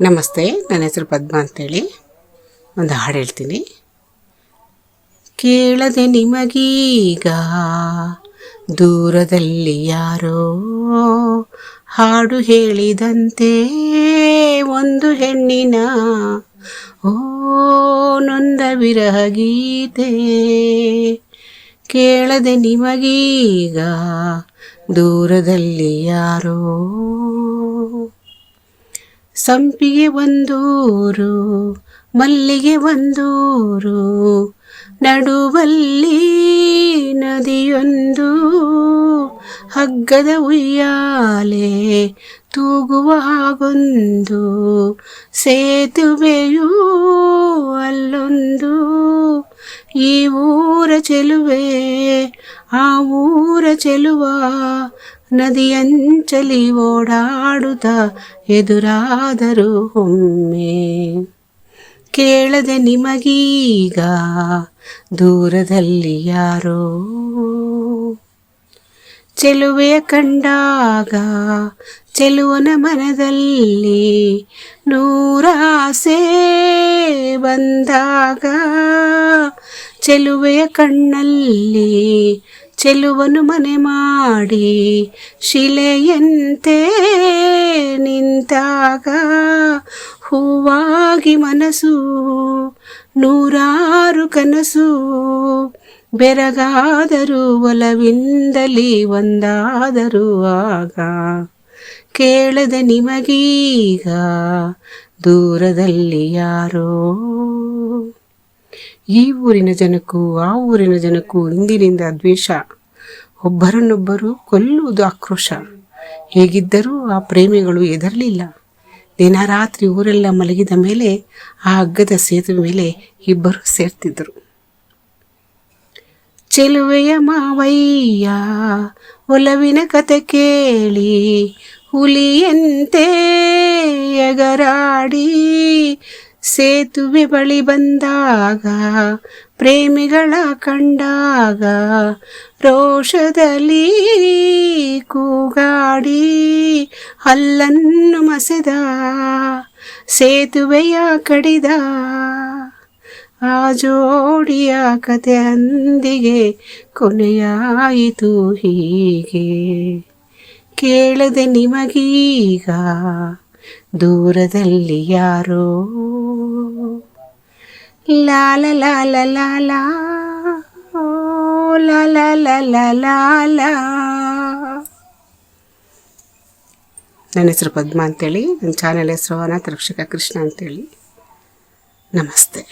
ನಮಸ್ತೆ, ನನ್ನ ಹೆಸರು ಪದ್ಮ ಅಂತೇಳಿ. ಒಂದು ಹಾಡು ಹೇಳ್ತೀನಿ. ಕೇಳದೆ ನಿಮಗೀಗ ದೂರದಲ್ಲಿ ಯಾರೋ ಹಾಡು ಹೇಳಿದಂತೆ ಒಂದು ಹೆಣ್ಣಿನ ನೊಂದ ವಿರಹ ಗೀತೆ. ಕೇಳದೆ ನಿಮಗೀಗ ದೂರದಲ್ಲಿ ಯಾರೋ. ಸಂಪಿಗೆ ಒಂದೂರು, ಮಲ್ಲಿಗೆ ಒಂದೂರು, ನಡುವಲ್ಲಿ ನದಿಯೊಂದು, ಹಗ್ಗದ ಉಯ್ಯಾಲೆ ತೂಗುವ ಹಾಗೊಂದು, ಸೇತುವೆಯೂ ಅಲ್ಲೊಂದು. ಈ ಊರ ಚೆಲುವೆ ಆ ಊರ ಚೆಲುವ, ನದಿಯಂಚಲಿ ಓಡಾಡುತ್ತ ಎದುರಾದರು ಒಮ್ಮೆ. ಕೇಳದೆ ನಿಮಗೀಗ ದೂರದಲ್ಲಿ ಯಾರೋ. ಚೆಲುವೆಯ ಕಂಡಾಗ ಚೆಲುವನ ಮನದಲ್ಲಿ ನೂರಾಸೆ ಬಂದಾಗ, ಚೆಲುವೆಯ ಕಣ್ಣಲ್ಲಿ ಚೆಲುವನು ಮನೆ ಮಾಡಿ ಶಿಲೆಯಂತೆ ನಿಂತಾಗ, ಹೂವಾಗಿ ಮನಸ್ಸು ನೂರಾರು ಕನಸು, ಬೆರಗಾದರೂ ಒಲವಿಂದಲಿ ಒಂದಾದರೂ ಆಗ. ಕೇಳದೆ ನಿಮಗೀಗ ದೂರದಲ್ಲಿ ಯಾರೋ. ಈ ಊರಿನ ಜನಕ್ಕೂ ಆ ಊರಿನ ಜನಕ್ಕೂ ಇಂದಿನಿಂದ ದ್ವೇಷ, ಒಬ್ಬರನ್ನೊಬ್ಬರು ಕೊಲ್ಲುವುದು ಆಕ್ರೋಶ. ಹೇಗಿದ್ದರೂ ಆ ಪ್ರೇಮಿಗಳು ಎದರಲಿಲ್ಲ. ದಿನ ರಾತ್ರಿ ಊರೆಲ್ಲ ಮಲಗಿದ ಮೇಲೆ ಆ ಹಗ್ಗದ ಸೇತುವೆ ಮೇಲೆ ಇಬ್ಬರು ಸೇರ್ತಿದ್ದರು. ಚೆಲುವೆಯ ಮಾವಯ್ಯ ಒಲವಿನ ಕತೆ ಕೇಳಿ ಹುಲಿಯಂತೆ ಎಗರಾಡಿ, ಸೇತುವೆ ಬಳಿ ಬಂದಾಗ ಪ್ರೇಮಿಗಳ ಕಂಡಾಗ ರೋಷದಲ್ಲಿ ಕೂಗಾಡಿ, ಹಲ್ಲನ್ನು ಮಸೆದ ಸೇತುವೆಯ ಕಡಿದ. ಆ ಜೋಡಿಯ ಕತೆ ಅಂದಿಗೆ ಕೊನೆಯಾಯಿತು ಹೀಗೆ. ಕೇಳದೆ ನಿಮಗೀಗ ದೂರದಲ್ಲಿ ಯಾರೋ. ಲಾಲ ಲಾಲ ಲಾಲ ಲಾಲ ಲಾಲ ಲಾಲ. ನನ್ನ ಹೆಸರು ಪದ್ಮ ಅಂತೇಳಿ, ನನ್ನ ಚಾನೆಲ್ ಹೆಸರು ಅನಾಥ ರಕ್ಷಕ ಕೃಷ್ಣ ಅಂತೇಳಿ. ನಮಸ್ತೆ.